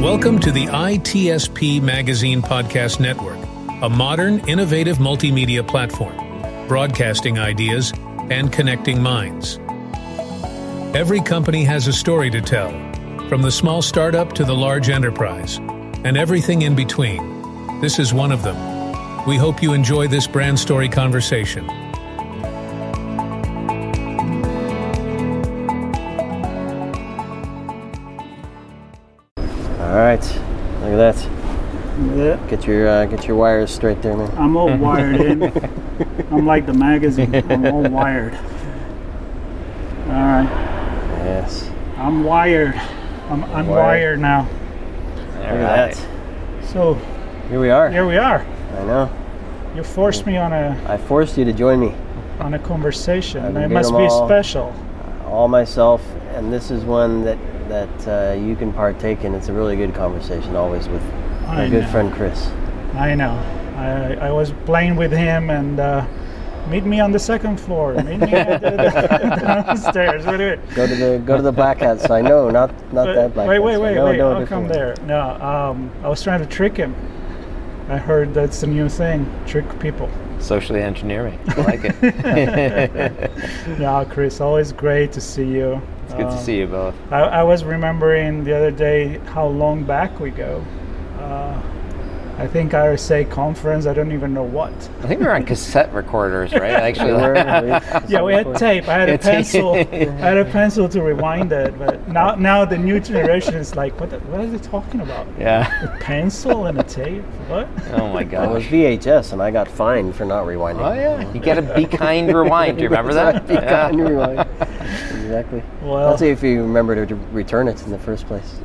Welcome to the ITSP Magazine Podcast Network, a modern, innovative multimedia platform, broadcasting ideas and connecting minds. Every company has a story to tell, from the small startup to the large enterprise, and everything in between. This is one of them. We hope you enjoy this brand story conversation. All right, look at that. Yeah. Get your wires straight there, man. I'm all wired in. I'm like the magazine. I'm all wired. All right. Yes. I'm wired. I'm unwired now. Look at that. So Here we are. here we are. I know. You forced me on I forced you to join me, a conversation. I've It made must them be all. special. all myself, and this is one that you can partake in. It's a really good conversation, always with my I good know. friend Chris. I know. I was playing with him and meet me on the second floor. Meet me at the downstairs. Wait. Go to the black hat side. No, not that black hat. Wait. No, I'll different come one. there. No, I was trying to trick him. I heard that's a new thing. Trick people. Socially engineer me. I like it. Yeah, Chris, always great to see you. It's good to see you both. I was remembering the other day how long back we go. I think RSA conference, I don't even know what. I think we were on cassette recorders, right? Actually, Yeah, we had tape. I had a pencil. I had a pencil to rewind it. But now the new generation is like, what are they talking about? yeah. A pencil and a tape? What? Oh my It was gosh. VHS, and I got fined for not rewinding. Oh yeah. You gotta be kind rewind. Do you remember that? Be kind, rewind. Exactly. Well, That's if you remember to return it in the first place.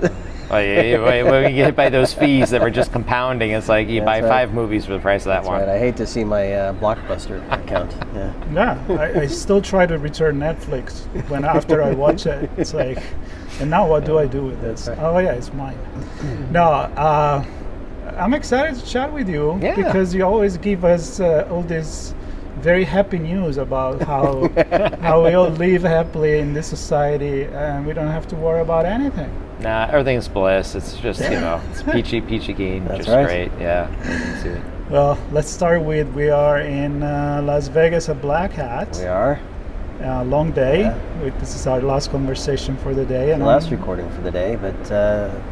Oh yeah. When you get hit by those fees that were just compounding, it's like you buy That's right. 5 movies for the price of that That's one. right. I hate to see my Blockbuster account. Yeah. yeah, I still try to return Netflix when after I watch it. It's like, and now what do I do with this? That's right. Oh yeah, it's mine. No, I'm excited to chat with you Yeah. because you always give us all this very happy news about how we all live happily in this society and we don't have to worry about anything. Nah, everything's bliss. It's just it's peachy keen. That's just right. great. Yeah. Everything's good. Well, let's start with we are in Las Vegas at Black Hat. We are. Long day. Yeah. This is our last conversation for the day. And Last I'm- recording for the day, but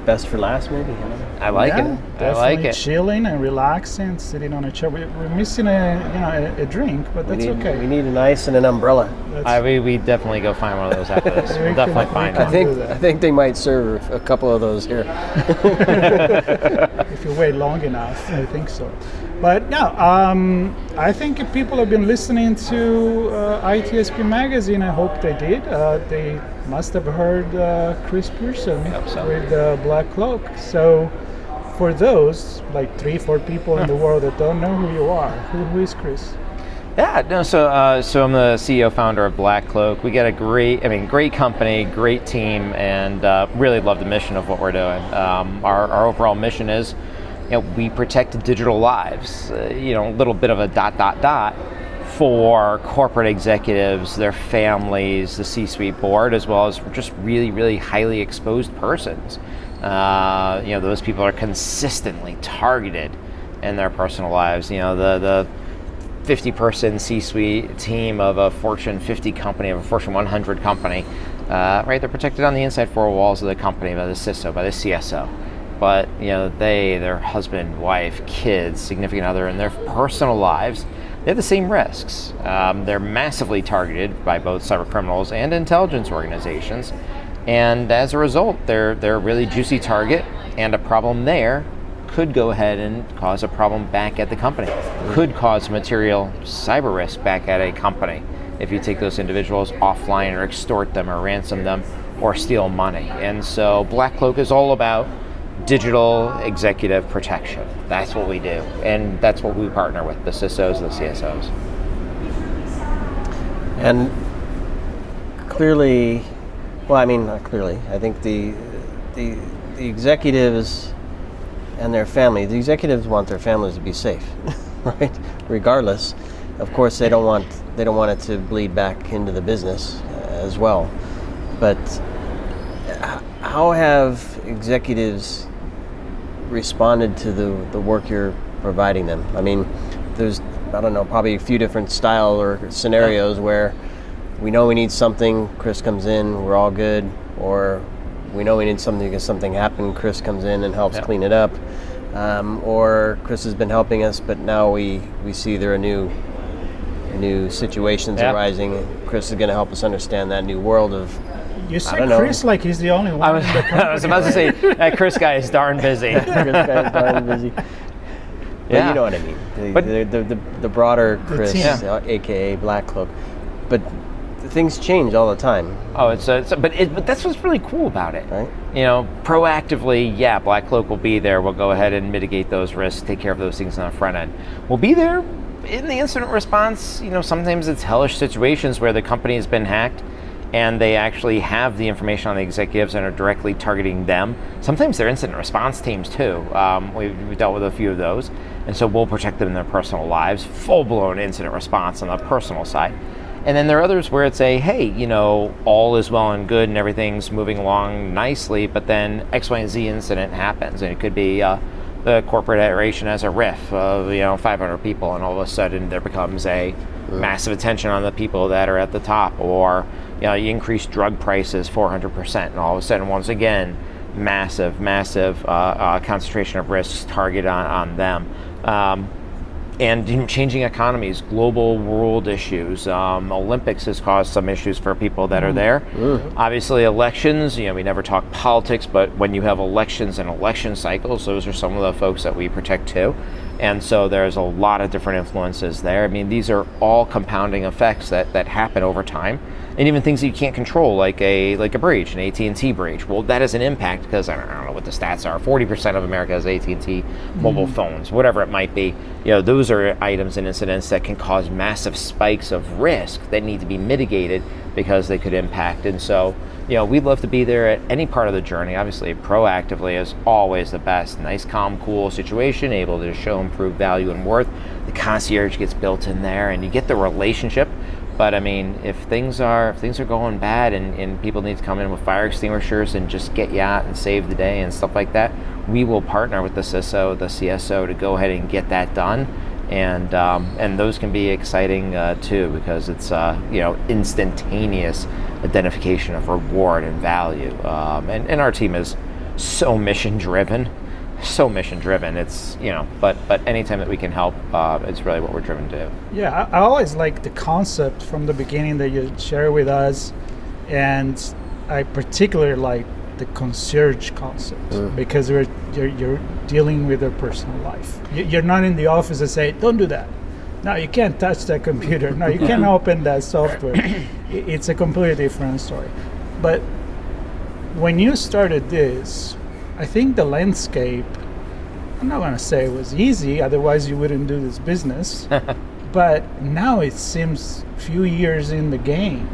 best for last, maybe. I like yeah, it. I like definitely it. chilling and relaxing, sitting on a chair. We're missing a drink, but that's We okay. need an ice and an umbrella. That's- We definitely go find one of those after this. We We'll can- definitely we find can one. do that. I think they might serve a couple of those here. if you wait long enough, I think so. But no, I think if people have been listening to ITSP Magazine, I hope they did. They must have heard Chris Pierson Hope so. with BlackCloak. So for those, like 3-4 people in the world that don't know who you are, who is Chris? Yeah, no. So I'm the CEO founder of BlackCloak. We got a great company, great team, and really love the mission of what we're doing. Our overall mission is, we protect digital lives. A little bit of a ... for corporate executives, their families, the C-suite board, as well as just really, really highly exposed persons. Those people are consistently targeted in their personal lives. The 50-person C-suite team of a Fortune 50 company, of a Fortune 100 company, right? They're protected on the inside 4 walls of the company by the CISO, by the CSO. But their husband, wife, kids, significant other, in their personal lives, they have the same risks. They're massively targeted by both cyber criminals and intelligence organizations, and as a result, they're a really juicy target, and a problem there could go ahead and cause a problem back at the company, could cause material cyber risk back at a company if you take those individuals offline or extort them or ransom them or steal money. And so BlackCloak is all about digital executive protection. That's what we do, and that's what we partner with, the CISOs, the CSOs. And clearly, not clearly, I think the executives and their family, the executives want their families to be safe, right? Regardless, of course, they don't want it to bleed back into the business as well. But how have executives responded to the work you're providing them? I mean, there's, I don't know, probably a few different style or scenarios where we know we need something, Chris comes in, we're all good, or we know we need something because something happened, Chris comes in and helps clean it up, or Chris has been helping us, but now we see there are new situations arising, and Chris is going to help us understand that new world of. You say Chris like he's the only one in the company. I was about to say, that Chris guy is darn busy. Chris guy is darn busy. But you know what I mean. The broader Chris, aka BlackCloak. But things change all the time. Oh, but that's what's really cool about it. Right. You know, proactively, BlackCloak will be there. We'll go ahead and mitigate those risks, take care of those things on the front end. We'll be there in the incident response. You know, sometimes it's hellish situations where the company has been hacked and they actually have the information on the executives and are directly targeting them. Sometimes they're incident response teams too. We've dealt with a few of those, and so we'll protect them in their personal lives, full-blown incident response on the personal side. And then there are others where it's hey, you know, all is well and good and everything's moving along nicely, but then X, Y, and Z incident happens, and it could be the corporate iteration has a riff of 500 people, and all of a sudden there becomes a massive attention on the people that are at the top, or you increase drug prices 400%, and all of a sudden, once again, massive concentration of risks target on them. And changing economies, global world issues. Olympics has caused some issues for people that are there. Obviously, elections, we never talk politics, but when you have elections and election cycles, those are some of the folks that we protect too. And so there's a lot of different influences there. I mean, these are all compounding effects that happen over time. And even things that you can't control, like a breach, an AT&T breach. Well, that has an impact because I don't know what the stats are. 40% of America has AT&T mobile phones, whatever it might be. Those are items and incidents that can cause massive spikes of risk that need to be mitigated because they could impact. And so, we'd love to be there at any part of the journey. Obviously, proactively is always the best. Nice, calm, cool situation, able to show improved value and worth. The concierge gets built in there, and you get the relationship. But I mean, if things are going bad and people need to come in with fire extinguishers and just get you out and save the day and stuff like that, we will partner with the CISO, the CSO to go ahead and get that done. And those can be exciting too, because it's instantaneous identification of reward and value. And our team is so mission driven. It's but anytime that we can help, it's really what we're driven to do. Yeah, I always like the concept from the beginning that you share with us, and I particularly like the concierge concept because you're dealing with their personal life. You're not in the office and say, don't do that. No, you can't touch that computer. No, you can't open that software. It's a completely different story. But when you started this, I think the landscape, I'm not going to say it was easy, otherwise you wouldn't do this business. But now it seems a few years in the game,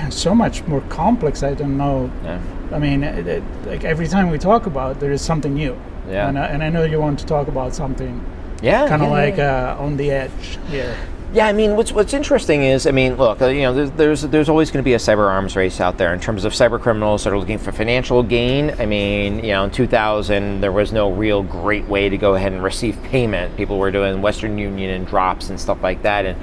so much more complex. I don't know. Yeah. I mean, like every time we talk about it, there is something new. Yeah. And I know you want to talk about something on the edge here. Yeah, I mean, what's interesting is, I mean, look, there's always going to be a cyber arms race out there in terms of cyber criminals that are looking for financial gain. I mean, in 2000, there was no real great way to go ahead and receive payment. People were doing Western Union and drops and stuff like that. And,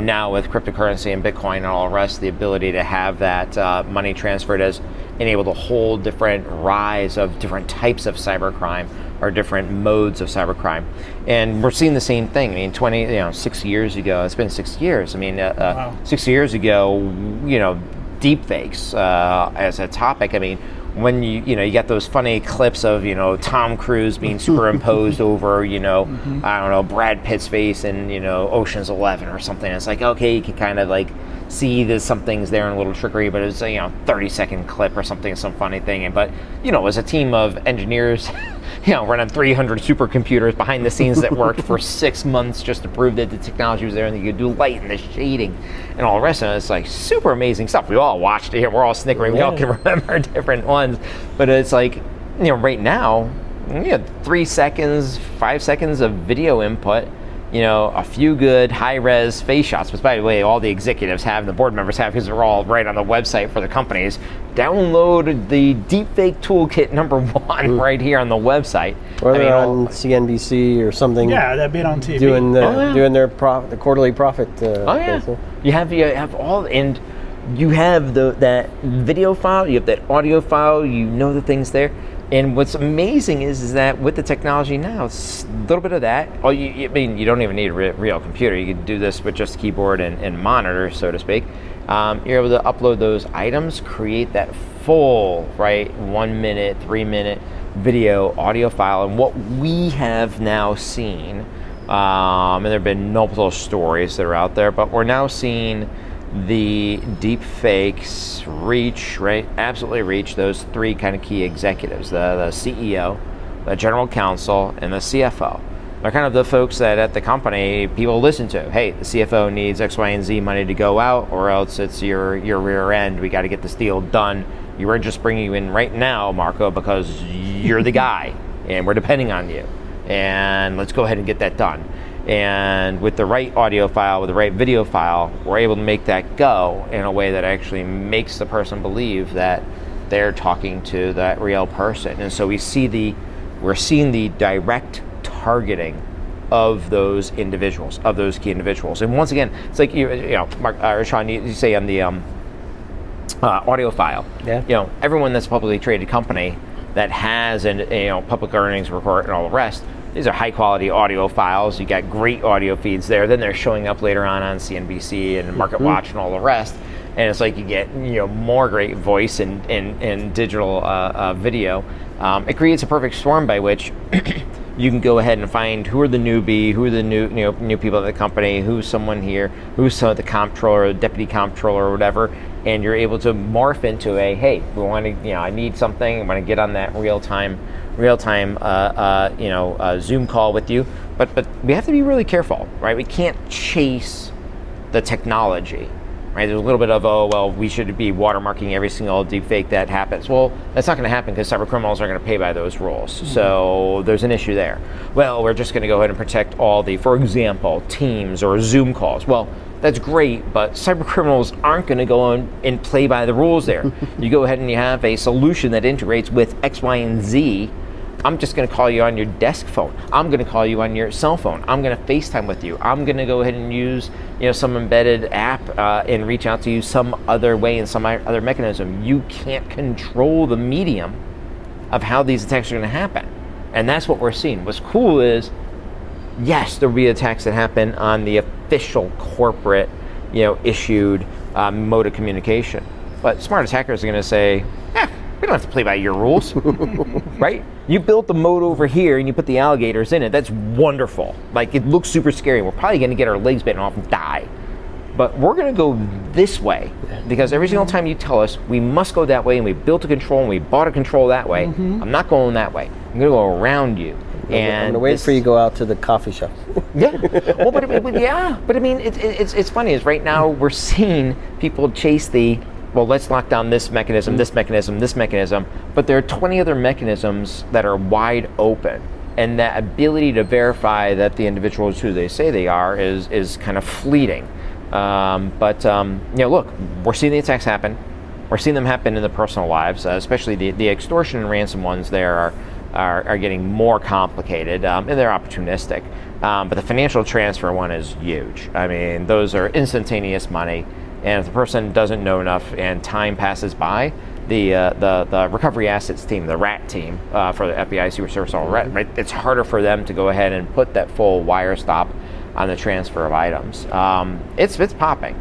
now with cryptocurrency and Bitcoin and all the rest, the ability to have that money transferred has enabled a whole different rise of different types of cybercrime or different modes of cybercrime. And we're seeing the same thing. I mean, 6 years ago, it's been 6 years. I mean, wow. 6 years ago, deepfakes as a topic. I mean, when you get those funny clips of, Tom Cruise being superimposed over, I don't know, Brad Pitt's face in, Ocean's 11 or something. It's like, okay, you can kind of like see there's some things there and a little trickery, but it's a 30-second clip or something, some funny thing. But as a team of engineers, running 300 supercomputers behind the scenes that worked for 6 months just to prove that the technology was there and that you could do light and the shading and all the rest of it. It's like super amazing stuff. We all watched it. We're all snickering. We all can remember different ones, but it's like right now, 3 seconds, 5 seconds of video input. a few good high-res face shots, which by the way, all the executives have, and the board members have, because they're all right on the website for the companies. Download the deepfake toolkit #1 right here on the website. Or they're on CNBC or something. Yeah, they've been on TV. Doing their the quarterly profit. You have all, and you have that video file, you have that audio file, the things there. And what's amazing is that with the technology now, it's a little bit of that. You don't even need a real computer. You can do this with just a keyboard and monitor, so to speak. You're able to upload those items, create that full, 1 minute, 3 minute video, audio file. And what we have now seen, and there have been multiple stories that are out there, but we're now seeing the deep fakes reach, absolutely reach those 3 kind of key executives, the CEO, the general counsel, and the CFO. They're kind of the folks that at the company people listen to. Hey, the CFO needs X, Y, and Z money to go out, or else it's your rear end. We got to get this deal done. We're just bringing you in right now, Marco, because you're the guy, and we're depending on you. And let's go ahead and get that done. And with the right audio file, with the right video file, we're able to make that go in a way that actually makes the person believe that they're talking to that real person. And so we're seeing the direct targeting of those individuals, of those key individuals. And once again, it's like Mark or Sean, you say on the audio file. Yeah. Everyone that's a publicly traded company that has public earnings report and all the rest. These are high quality audio files. You got great audio feeds there. Then they're showing up later on CNBC and Market Watch and all the rest. And it's like you get more great voice and digital video. It creates a perfect storm by which you can go ahead and find who are the newbie, who are the new people at the company, who's someone here, who's the comptroller, deputy comptroller, or whatever, and you're able to morph into hey, we want to, I need something, I want to get on that real time Zoom call with you, but we have to be really careful, right? We can't chase the technology. Right? There's a little bit of, we should be watermarking every single deepfake that happens. Well, that's not going to happen because cyber criminals are going to pay by those rules. Mm-hmm. So there's an issue there. Well, we're just going to go ahead and protect all for example, Teams or Zoom calls. Well, that's great, but cyber criminals aren't going to go on and play by the rules there. You go ahead and you have a solution that integrates with X, Y, and Z. I'm just going to call you on your desk phone. I'm going to call you on your cell phone. I'm going to FaceTime with you. I'm going to go ahead and use some embedded app and reach out to you some other way and some other mechanism. You can't control the medium of how these attacks are going to happen. And that's what we're seeing. What's cool is, yes, there'll be attacks that happen on the official corporate issued mode of communication. But smart attackers are going to say, we don't have to play by your rules, right? You built the moat over here and you put the alligators in it. That's wonderful. Like, it looks super scary. We're probably going to get our legs bitten off and die. But we're going to go this way because every single time you tell us we must go that way and we built a control and we bought a control that way, I'm not going that way. I'm going to go around you. And I'm going to wait for you to go out to the coffee shop. Well, but I mean, it's funny is right now we're seeing people chase let's lock down this mechanism, this mechanism, this mechanism, but there are 20 other mechanisms that are wide open. And that ability to verify that the individual is who they say they are is kind of fleeting. Look, we're seeing the attacks happen. We're seeing them happen in the personal lives, especially the extortion and ransom ones there are getting more complicated, and they're opportunistic. But the financial transfer one is huge. I mean, those are instantaneous money. And if the person doesn't know enough and time passes by, the recovery assets team, the RAT team for the FBI Secret Service, right? It's harder for them to go ahead and put that full wire stop on the transfer of items. It's popping.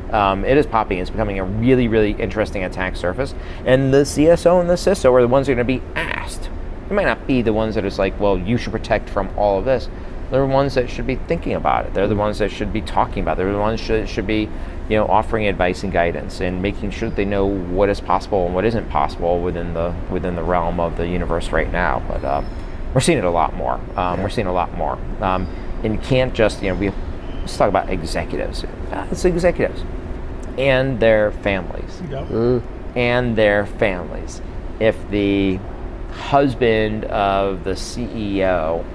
It is popping. It's becoming a really, really interesting attack surface. And the CSO and the CISO are the ones that are going to be asked. They might not be the ones that is like, well, you should protect from all of this. They're the ones that should be thinking about it. They're the ones that should be talking about it. They're the ones that should be, offering advice and guidance and making sure that they know what is possible and what isn't possible within the realm of the universe right now. But we're seeing it a lot more. We're seeing a lot more. And you can't just, let's talk about executives. It's executives and their families. Yep. And their families. If the husband of the CEO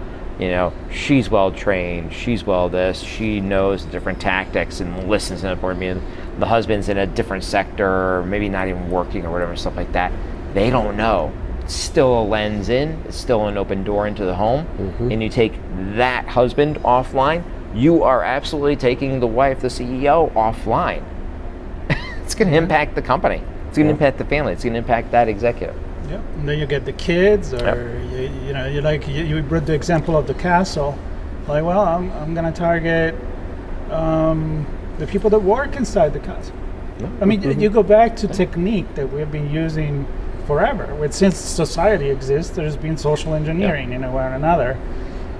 she's well trained, she's well this, she knows the different tactics and listens to the board meeting. The husband's in a different sector, or maybe not even working or whatever, stuff like that. They don't know. It's still a lens in, it's still an open door into the home, and you take that husband offline, you are absolutely taking the wife, the CEO, offline. It's going to impact the company. It's going to impact the family. It's going to impact that executive. Yeah, and then you get the kids, or you brought the example of the castle. Like, well, I'm going to target the people that work inside the castle. I mean, you go back to technique that we've been using forever. Since society exists, there's been social engineering in a way or another,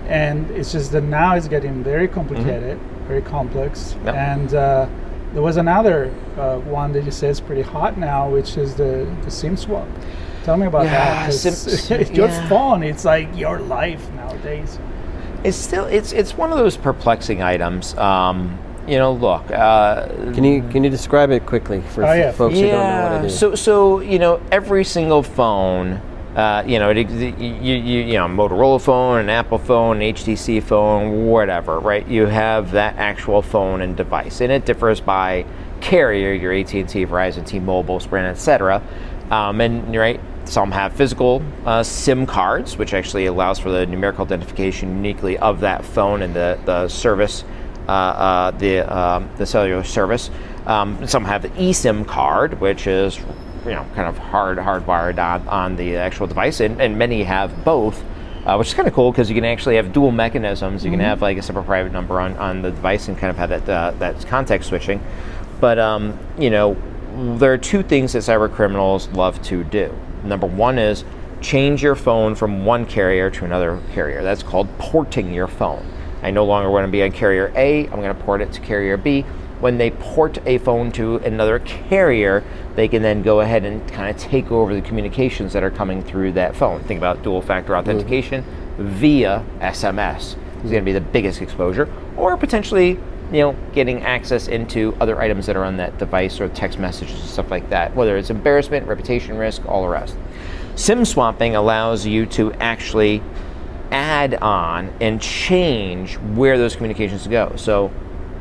and it's just that now it's getting very complicated, very complex, and there was another one that you say is pretty hot now, which is the SIM swap. Tell me about that. 'Cause your phone, it's like your life nowadays. It's still it's one of those perplexing items. Look. Can you describe it quickly for folks who don't know what it is? So every single phone, Motorola phone, an Apple phone, an HTC phone, whatever, right? You have that actual phone and device, and it differs by carrier. Your AT&T, Verizon, T-Mobile, Sprint, etc. And right, some have physical SIM cards, which actually allows for the numerical identification uniquely of that phone and the service. The cellular service. Some have the eSIM card, which is kind of hardwired on the actual device, and many have both, which is kind of cool because you can actually have dual mechanisms. You can have like a separate private number on the device and kind of have that context switching. But there are two things that cyber criminals love to do. Number one is change your phone from one carrier to another carrier. That's called porting your phone. I no longer want to be on carrier A, I'm going to port it to carrier B. When they port a phone to another carrier, they can then go ahead and kind of take over the communications that are coming through that phone. Think about dual factor authentication via SMS. It's going to be the biggest exposure, or potentially getting access into other items that are on that device, or text messages and stuff like that, whether it's embarrassment, reputation risk, all the rest. SIM swapping allows you to actually add on and change where those communications go. So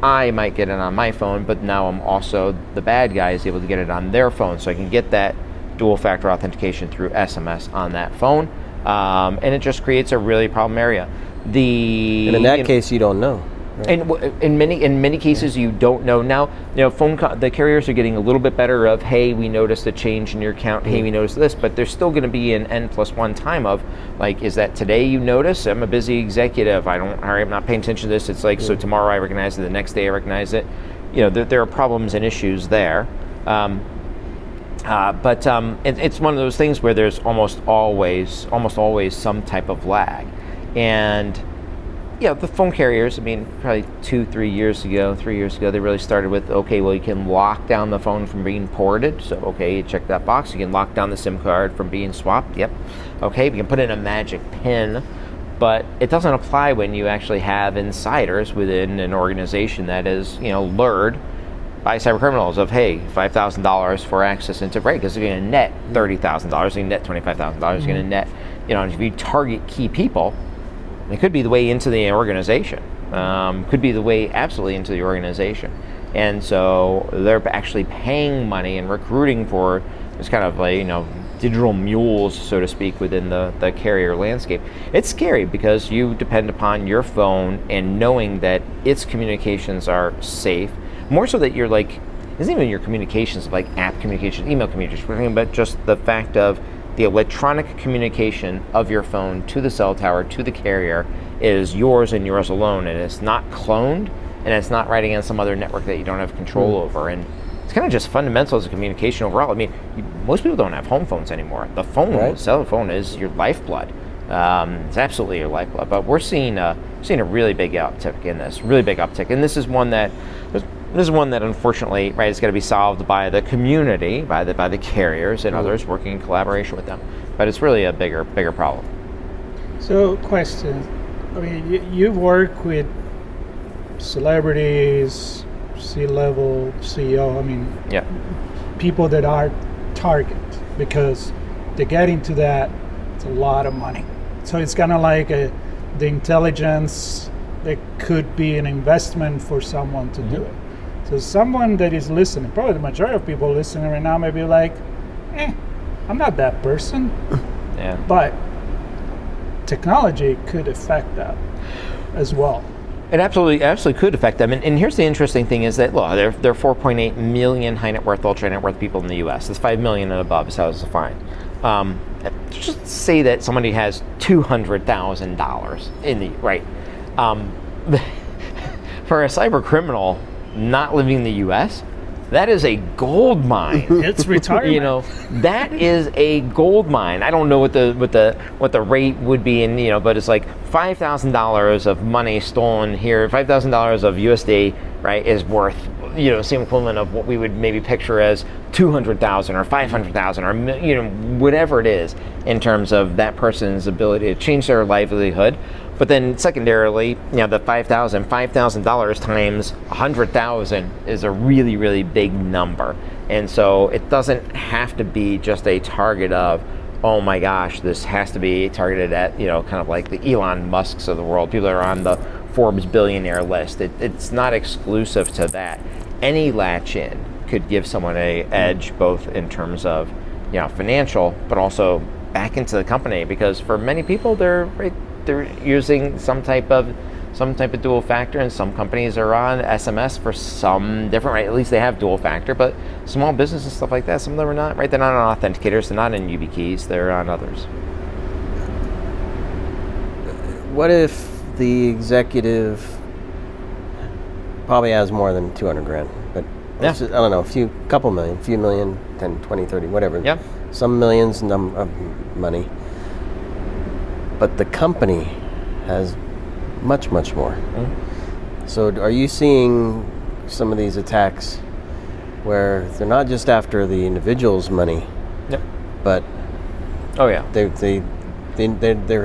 I might get it on my phone, but now I'm also, the bad guy is able to get it on their phone, so I can get that dual factor authentication through SMS on that phone, and it just creates a really problem area. And in that case, you don't know. Right? And in many cases you don't know. Now, the carriers are getting a little bit better of, hey, we noticed a change in your account, hey, we noticed this, but there's still going to be an N+1 time of, like, is that today you notice? I'm a busy executive, I'm not paying attention to this. It's like, so tomorrow I recognize it, the next day I recognize it. There are problems and issues there. But it's one of those things where there's almost always some type of lag. And the phone carriers, probably 3 years ago, they really started with, okay, well, you can lock down the phone from being ported. So, okay, you check that box. You can lock down the SIM card from being swapped. Yep. Okay, we can put in a magic PIN, but it doesn't apply when you actually have insiders within an organization that is, lured by cyber criminals of, hey, $5,000 for access into break, because they're going to net $30,000, they're going to net $25,000, they're going to net, if you target key people, it could be the way into the organization, could be the way absolutely into the organization. And so they're actually paying money and recruiting for this kind of like, digital mules, so to speak, within the carrier landscape. It's scary because you depend upon your phone and knowing that its communications are safe, more so that you're like, it isn't even your communications, like app communication, email communication, we're talking about just the fact of the electronic communication of your phone to the cell tower, to the carrier, is yours and yours alone, and it's not cloned, and it's not riding on some other network that you don't have control over. And it's kind of just fundamentals of communication overall. Most people don't have home phones anymore. The phone, the cell phone, is your lifeblood. It's absolutely your lifeblood. But we're seeing a really big uptick in this, and this is one that unfortunately, right, it's got to be solved by the community, by the carriers and others working in collaboration with them. But it's really a bigger problem. So, question. You've worked with celebrities, C-level, CEO. People that are target, because to get into that, it's a lot of money. So it's kind of like the intelligence that could be an investment for someone to do it. So someone that is listening, probably the majority of people listening right now may be like, I'm not that person. Yeah. But technology could affect that as well. It absolutely could affect them. And here's the interesting thing is that, look, there are 4.8 million high net worth, ultra net worth people in the U.S. That's 5 million and above is how it's defined. Just say that somebody has $200,000 in the, right? For a cyber criminal not living in the U.S., that is a gold mine. It's retirement. You know, that is a gold mine. I don't know what the rate would be, but it's like $5,000 of money stolen here. $5,000 of USD, right, is worth, same equivalent of what we would maybe picture as 200,000 or 500,000 or whatever it is in terms of that person's ability to change their livelihood. But then secondarily, the $5,000 times 100,000 is a really, really big number. And so it doesn't have to be just a target of, oh my gosh, this has to be targeted at, kind of like the Elon Musks of the world, people that are on the Forbes billionaire list. It's not exclusive to that. Any latch in could give someone an edge, both in terms of, financial, but also back into the company, because for many people, they're using some type of dual factor, and some companies are on SMS for some different, right? At least they have dual factor, but small business and stuff like that, some of them are not, right? They're not on authenticators, they're not in YubiKeys, they're on others. What if the executive probably has more than 200 grand, but I don't know, couple million, few million, 10, 20, 30, whatever. Yeah. Some millions of money. But the company has much, much more. So are you seeing some of these attacks where they're not just after the individual's money, but they're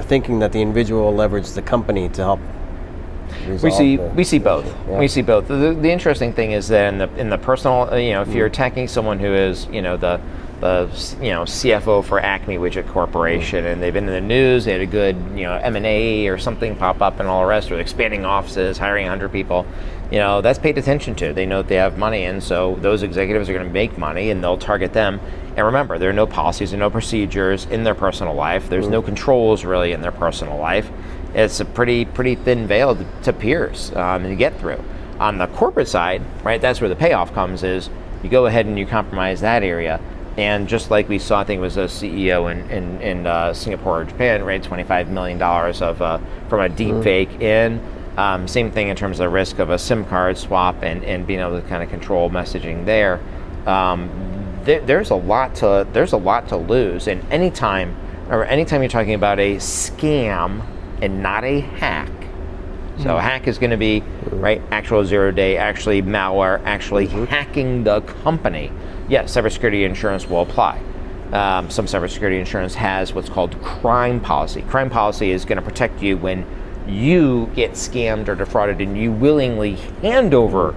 thinking that the individual will leverage the company to help resolve we see both. Yeah. We see both. The interesting thing is that in the personal, if you're attacking someone who is, the CFO for Acme Widget Corporation, and they've been in the news, they had a good, M&A or something pop up and all the rest, or expanding offices, hiring 100 people, that's paid attention to. They know that they have money, and so those executives are going to make money, and they'll target them. And remember, there are no policies and no procedures in their personal life. There's no controls really in their personal life. It's a pretty thin veil to pierce and to get through. On the corporate side, right, that's where the payoff comes, is you go ahead and you compromise that area. And just like we saw, I think it was a CEO in Singapore or Japan, right, $25 million from a deep fake in. Same thing in terms of the risk of a SIM card swap and being able to kind of control messaging there. There's a lot to lose. And anytime you're talking about a scam and not a hack. So a hack is going to be, right, actual 0-day, actually malware, actually hacking the company. Yes, cybersecurity insurance will apply. Some cybersecurity insurance has what's called crime policy. Crime policy is going to protect you when you get scammed or defrauded and you willingly hand over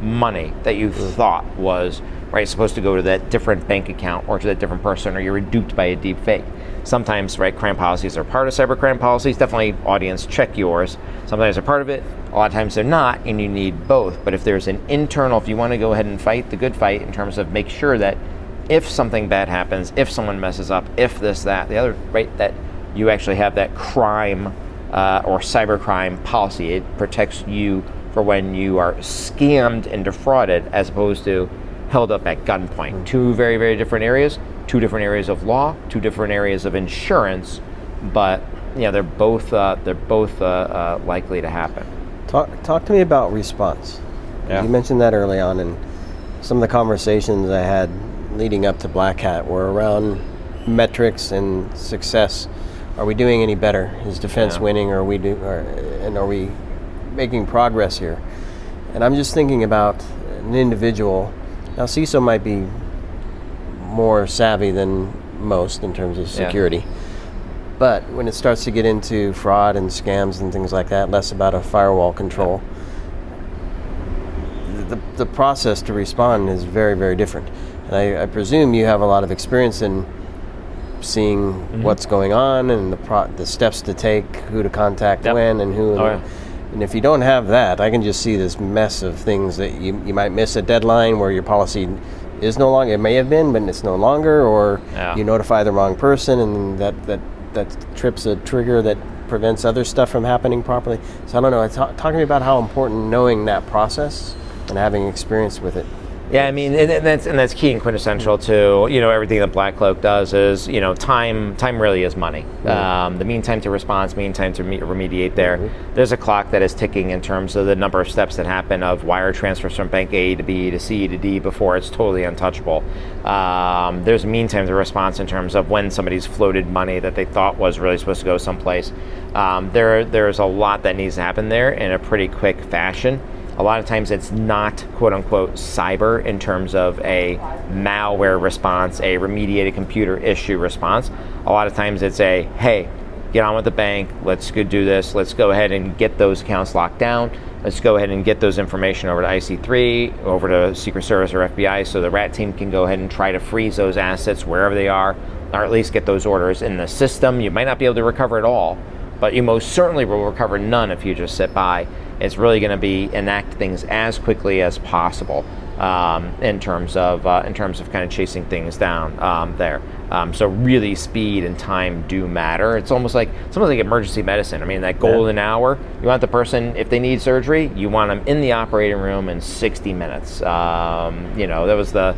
money that you thought was, right, supposed to go to that different bank account or to that different person, or you're duped by a deep fake. Sometimes, right, crime policies are part of cybercrime policies. Definitely, audience, check yours. Sometimes they're part of it. A lot of times they're not, and you need both. But if there's an internal, if you want to go ahead and fight the good fight in terms of make sure that if something bad happens, if someone messes up, if this, that, the other, right, that you actually have that crime or cybercrime policy. It protects you for when you are scammed and defrauded, as opposed to held up at gunpoint. Two very, very different areas. Two different areas of law, two different areas of insurance, but they're both likely to happen. Talk to me about response. Yeah. You mentioned that early on, and some of the conversations I had leading up to Black Hat were around metrics and success. Are we doing any better? Is defense winning, or are we making progress here? And I'm just thinking about an individual. Now, CISO might be more savvy than most in terms of security. But when it starts to get into fraud and scams and things like that, less about a firewall control, the process to respond is very, very different. And I presume you have a lot of experience in seeing what's going on and the steps to take, who to contact when, and who. And if you don't have that, I can just see this mess of things that you might miss a deadline where your policy is no longer. It may have been, but it's no longer, or you notify the wrong person, and that trips a trigger that prevents other stuff from happening properly. So I don't know. Talk to me about how important knowing that process and having experience with it. Yeah, I mean, and that's key and quintessential to everything that BlackCloak does is time really is money. The mean time to response, mean time to remediate there's a clock that is ticking in terms of the number of steps that happen of wire transfers from bank A to B to C to D before it's totally untouchable. There's a mean time to response in terms of when somebody's floated money that they thought was really supposed to go someplace. There's a lot that needs to happen there in a pretty quick fashion. A lot of times it's not quote-unquote cyber in terms of a malware response, a remediated computer issue response. A lot of times it's a, hey, get on with the bank, let's go do this, let's go ahead and get those accounts locked down, let's go ahead and get those information over to IC3, over to Secret Service or FBI, so the RAT team can go ahead and try to freeze those assets wherever they are, or at least get those orders in the system. You might not be able to recover it all, but you most certainly will recover none if you just sit by. It's really going to be enact things as quickly as possible in terms of kind of chasing things down there. So really, speed and time do matter. It's almost like emergency medicine. I mean, that golden hour. You want the person, if they need surgery, you want them in the operating room in 60 minutes. That was the.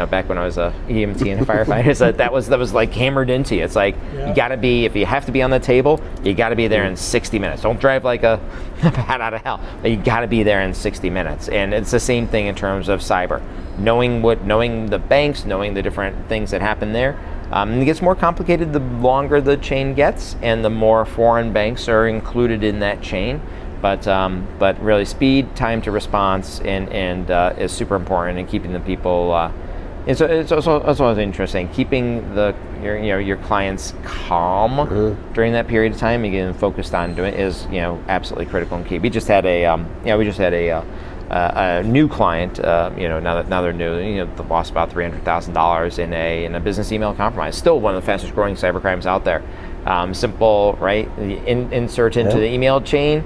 Back when I was a EMT and a firefighter, that was like hammered into you. It's like you got to be, if you have to be on the table, you got to be there in 60 minutes. Don't drive like a bat out of hell, but you got to be there in 60 minutes. And it's the same thing in terms of cyber. Knowing the banks, knowing the different things that happen there. It gets more complicated the longer the chain gets, and the more foreign banks are included in that chain. But really, speed, time to response, and is super important in keeping the people. And so it's also interesting keeping your clients calm during that period of time and getting focused on doing it is absolutely critical and key. We just had a new client. Now they're new. They lost about $300,000 in a business email compromise. Still one of the fastest growing cybercrimes out there. Simple, right? Insert into the email chain.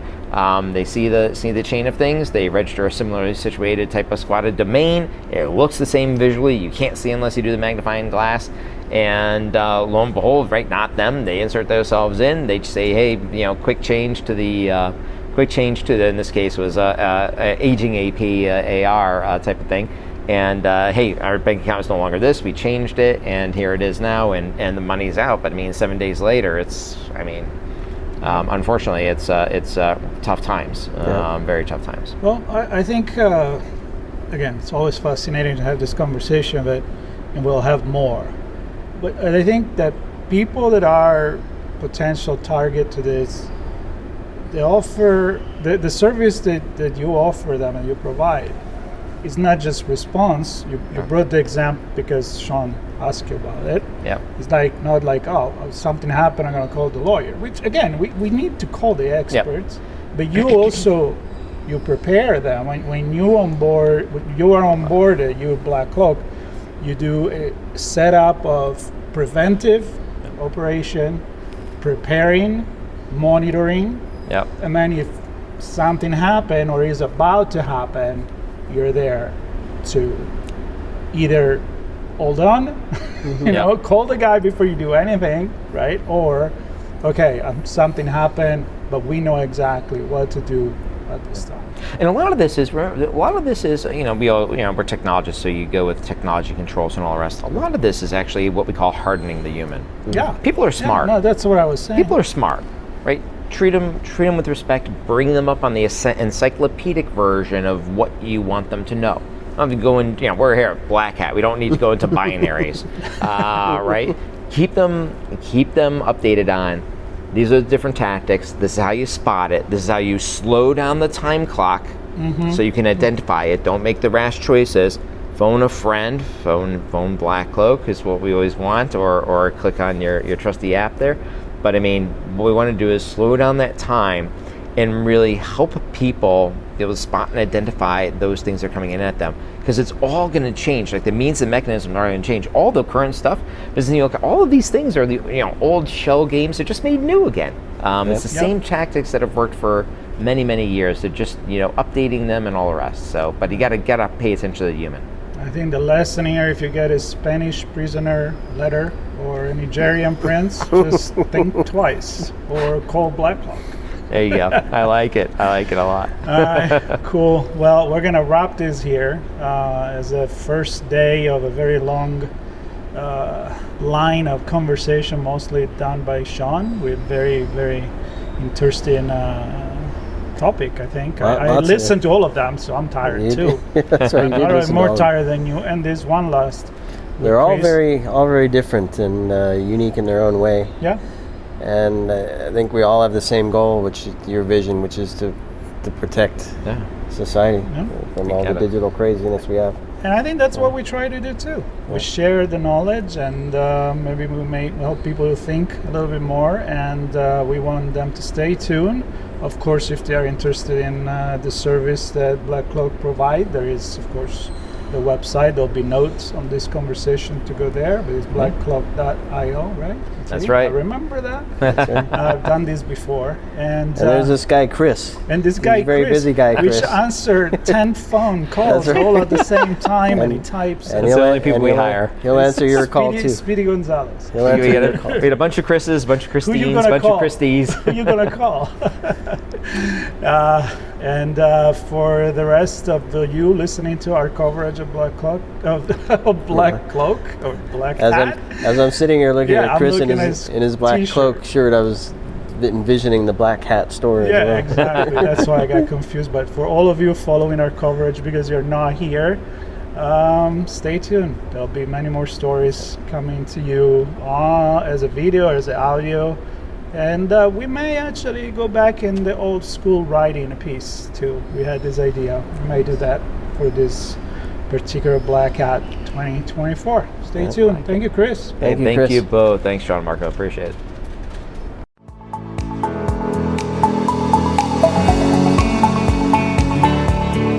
They see the chain of things. They register a similarly situated type of squatted domain. It looks the same visually. You can't see unless you do the magnifying glass. And lo and behold, right? Not them. They insert themselves in. They say, hey, quick change to the. In this case was aging AP AR type of thing. And hey, our bank account is no longer this. We changed it, and here it is now, and the money's out. But I mean, 7 days later, unfortunately, it's tough times, very tough times. Well, I think again, it's always fascinating to have this conversation, and we'll have more. But I think that people that are potential target to this, they offer the service that you offer them and you provide. It's not just response. You brought the example because Sean asked you about it. Yeah. It's not like, something happened, I'm going to call the lawyer. Which again, we need to call the experts. Yep. But you also you prepare them when you are onboarded. You BlackCloak, you do a setup of preventive operation, preparing, monitoring. Yep. And then if something happened or is about to happen, you're there to either hold on, call the guy before you do anything, right? Or, okay, something happened, but we know exactly what to do at this time. And a lot of this is, we all, we're technologists, so you go with technology controls and all the rest. A lot of this is actually what we call hardening the human. Yeah. People are smart. Yeah, no, that's what I was saying. People are smart, right? Treat them with respect. Bring them up on the encyclopedic version of what you want them to know. Not to go in. We're here at Black Hat. We don't need to go into binaries, right? Keep them updated on. These are the different tactics. This is how you spot it. This is how you slow down the time clock, so you can identify it. Don't make the rash choices. Phone a friend. Phone BlackCloak is what we always want, or click on your trusty app there. But I mean, what we want to do is slow down that time and really help people be able to spot and identify those things that are coming in at them, because it's all going to change. Like the means and mechanisms are going to change. All the current stuff, because you look, all of these things are the old shell games that just made new again. It's the same tactics that have worked for many, many years. They're just updating them and all the rest. So, but you gotta pay attention to the human. I think the lesson here, if you get a Spanish prisoner letter or a Nigerian prince, just think twice or call BlackCloak. There you go. I like it a lot. All right, cool. Well, we're gonna wrap this here as a first day of a very long line of conversation, mostly done by Sean, with very, very interesting topic. I think I listened to all of them, so I'm tired too. That's right. I'm more tired than you. And this one last. They're all very different and unique in their own way. Yeah. And I think we all have the same goal, which is your vision, which is to protect society from all the digital craziness we have. And I think that's what we try to do too. We share the knowledge, and maybe we may help people to think a little bit more, and we want them to stay tuned. Of course, if they are interested in the service that BlackCloak provide, there is, of course, the website. There'll be notes on this conversation to go there, but it's blackcloak.io, right? That's right. I remember that. I've done this before. And there's this guy, Chris. And this guy, He's a very Chris, busy guy, Chris. which answered 10 phone calls all at the same time, and he types. And that's the only people we hire. He'll answer your call too. Speedy Gonzalez. He'll answer your call. We had a bunch of Chris's, a bunch of Christines, a bunch of Christies. Who you gonna call? And for the rest of you listening to our coverage of BlackCloak, or Black Hat. As I'm sitting here looking at Chris in his black t-shirt. cloak shirt, I was envisioning the Black Hat story. Yeah, as well. exactly. That's why I got confused. But for all of you following our coverage, because you're not here, stay tuned. There'll be many more stories coming to you as a video, as an audio. And we may actually go back in the old school writing a piece too. We had this idea. We may do that for this particular Black Hat 2024. Stay tuned. Thank you, Chris. Thank you, Thank Chris. you both. Thanks, John, Marco. Appreciate it.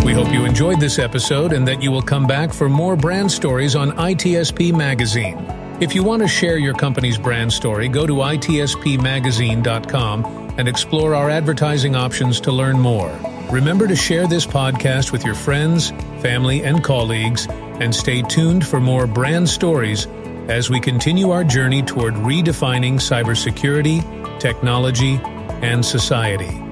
We hope you enjoyed this episode and that you will come back for more brand stories on ITSP Magazine. If you want to share your company's brand story, go to itspmagazine.com and explore our advertising options to learn more. Remember to share this podcast with your friends, family, and colleagues, and stay tuned for more brand stories as we continue our journey toward redefining cybersecurity, technology, and society.